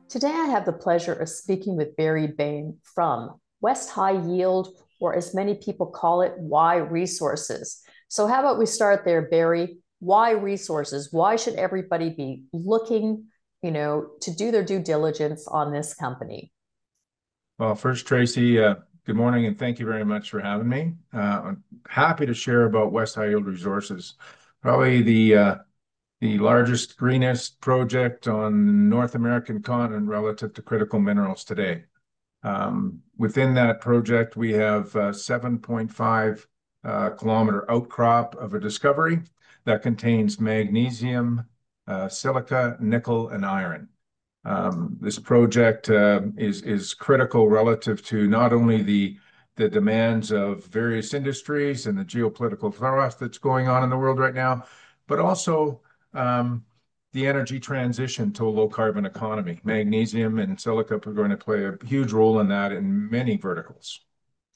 Today, I have the pleasure of speaking with Barry Baim from West-High Yield, or as many people call it, Y Resources. So how about we start there, Barry? Y Resources? Why should everybody be looking, to do their due diligence on this company? Well, first, Tracy, good morning, and thank you very much for having me. I'm happy to share about West-High Yield Resources, probably the largest, greenest project on the North American continent relative to critical minerals today. Within that project, we have a 7.5 kilometer outcrop of a discovery that contains magnesium, silica, nickel, and iron. This project is critical relative to not only the demands of various industries and the geopolitical thrust that's going on in the world right now, but also the energy transition to a low carbon economy. Magnesium and silica are going to play a huge role in that in many verticals.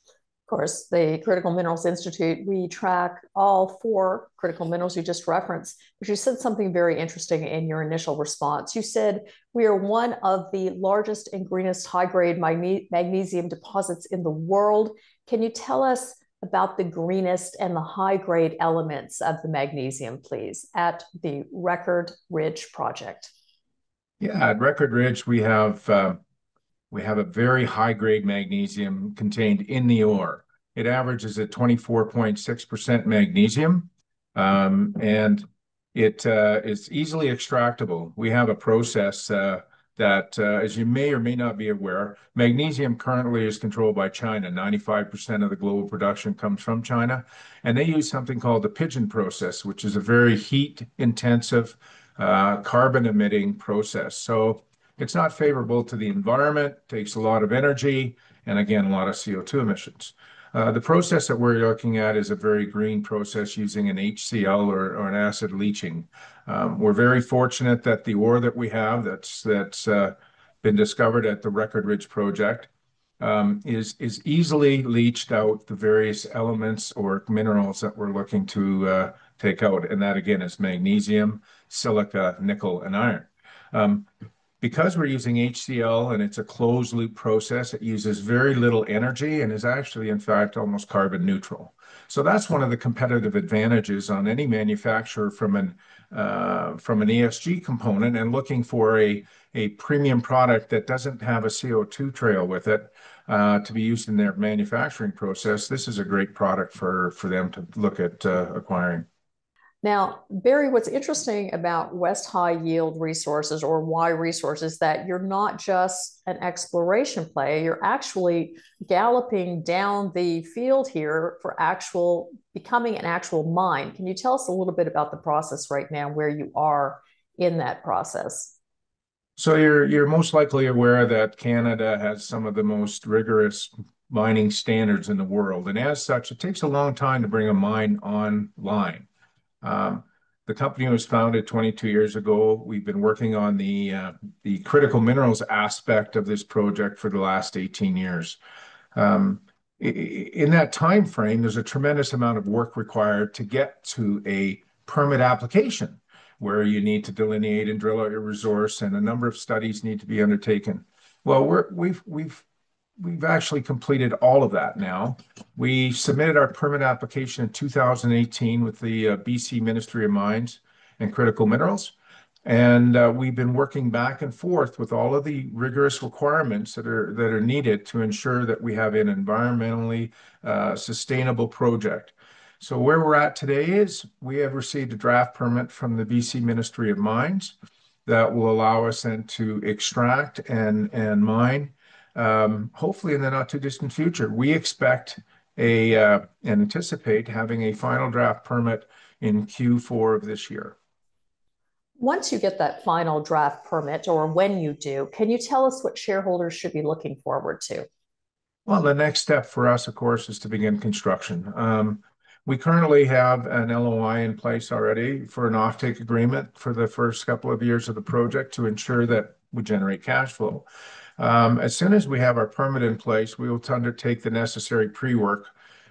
Of course, the Critical Minerals Institute, we track all four critical minerals you just referenced, but you said something very interesting in your initial response. You said we are one of the largest and greenest high-grade magnesium deposits in the world. Can you tell us about the greenest and the high-grade elements of the magnesium, please, at the Record Ridge project? Yeah, at Record Ridge, we have a very high-grade magnesium contained in the ore. It averages at 24.6% magnesium, and it is easily extractable. We have a process that, as you may or may not be aware, magnesium currently is controlled by China. 95% of the global production comes from China, and they use something called the pigeon process, which is a very heat-intensive, carbon-emitting process. So it's not favorable to the environment, takes a lot of energy, and again, a lot of CO2 emissions. The process that we're looking at is a very green process using an HCl or an acid leaching. We're very fortunate that the ore that we have that's been discovered at the Record Ridge project is easily leached out the various elements or minerals that we're looking to take out. And that again is magnesium, silica, nickel, and iron. Because we're using HCl and it's a closed loop process, it uses very little energy and is actually, in fact, almost carbon neutral. So that's one of the competitive advantages on any manufacturer from an ESG component and looking for a premium product that doesn't have a CO2 trail with it to be used in their manufacturing process. This is a great product for them to look at acquiring. Now, Barry, what's interesting about West-High Yield Resources, or Y Resources, that you're not just an exploration play, you're actually galloping down the field here for becoming an actual mine. Can you tell us a little bit about the process right now, where you are in that process? So you're most likely aware that Canada has some of the most rigorous mining standards in the world, and as such, it takes a long time to bring a mine online. The company was founded 22 years ago. We've been working on the critical minerals aspect of this project for the last 18 years. In that time frame, there's a tremendous amount of work required to get to a permit application, where you need to delineate and drill out your resource, and a number of studies need to be undertaken. Well, we've actually completed all of that now. We submitted our permit application in 2018 with the BC Ministry of Mines and Critical Minerals. And we've been working back and forth with all of the rigorous requirements that are needed to ensure that we have an environmentally sustainable project. So where we're at today is we have received a draft permit from the BC Ministry of Mines that will allow us then to extract and mine, hopefully in the not too distant future. We expect and anticipate having a final draft permit in Q4 of this year. Once you get that final draft permit, or when you do, can you tell us what shareholders should be looking forward to? Well, the next step for us, of course, is to begin construction. We currently have an LOI in place already for an offtake agreement for the first couple of years of the project to ensure that we generate cash flow. As soon as we have our permit in place, we will undertake the necessary pre-work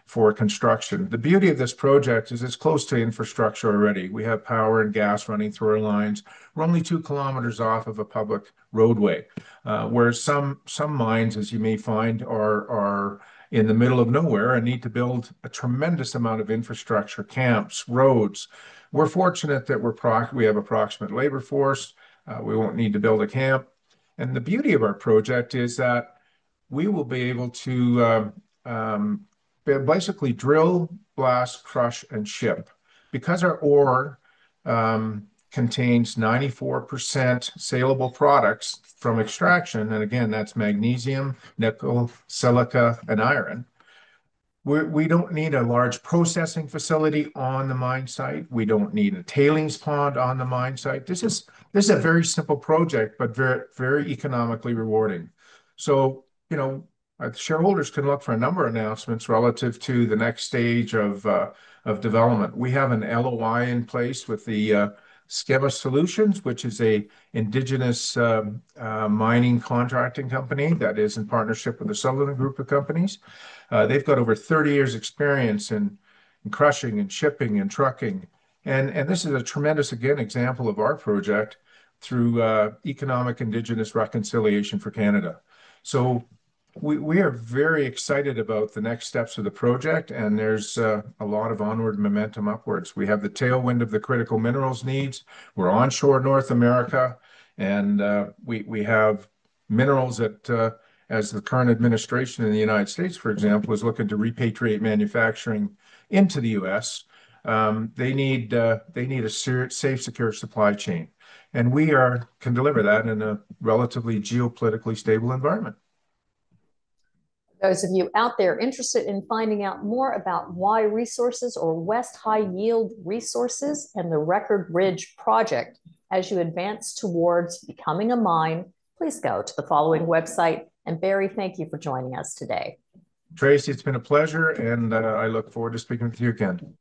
for construction. The beauty of this project is it's close to infrastructure already. We have power and gas running through our lines. We're only 2 kilometers off of a public roadway, whereas some mines, as you may find, are in the middle of nowhere and need to build a tremendous amount of infrastructure, camps, roads. We're fortunate that we have approximate labor force. We won't need to build a camp. And the beauty of our project is that we will be able to basically drill, blast, crush, and ship. Because our ore contains 94% saleable products from extraction, and again, that's magnesium, nickel, silica, and iron. We don't need a large processing facility on the mine site. We don't need a tailings pond on the mine site. This is a very simple project, but very, very economically rewarding. So, shareholders can look for a number of announcements relative to the next stage of development. We have an LOI in place with the Schema Solutions, which is a indigenous mining contracting company that is in partnership with the Sutherland Group of companies. They've got over 30 years experience in crushing and shipping and trucking. And this is a tremendous, again, example of our project through economic indigenous reconciliation for Canada. So we are very excited about the next steps of the project, and there's a lot of onward momentum upwards. We have the tailwind of the critical minerals needs. We're onshore North America, and we have minerals that, as the current administration in the United States, for example, is looking to repatriate manufacturing into the U.S., they need a safe, secure supply chain. And we can deliver that in a relatively geopolitically stable environment. Those of you out there interested in finding out more about Y Resources or West High Yield Resources and the Record Ridge project as you advance towards becoming a mine, please go to the following website. And Barry, thank you for joining us today. Tracy, it's been a pleasure, and I look forward to speaking with you again.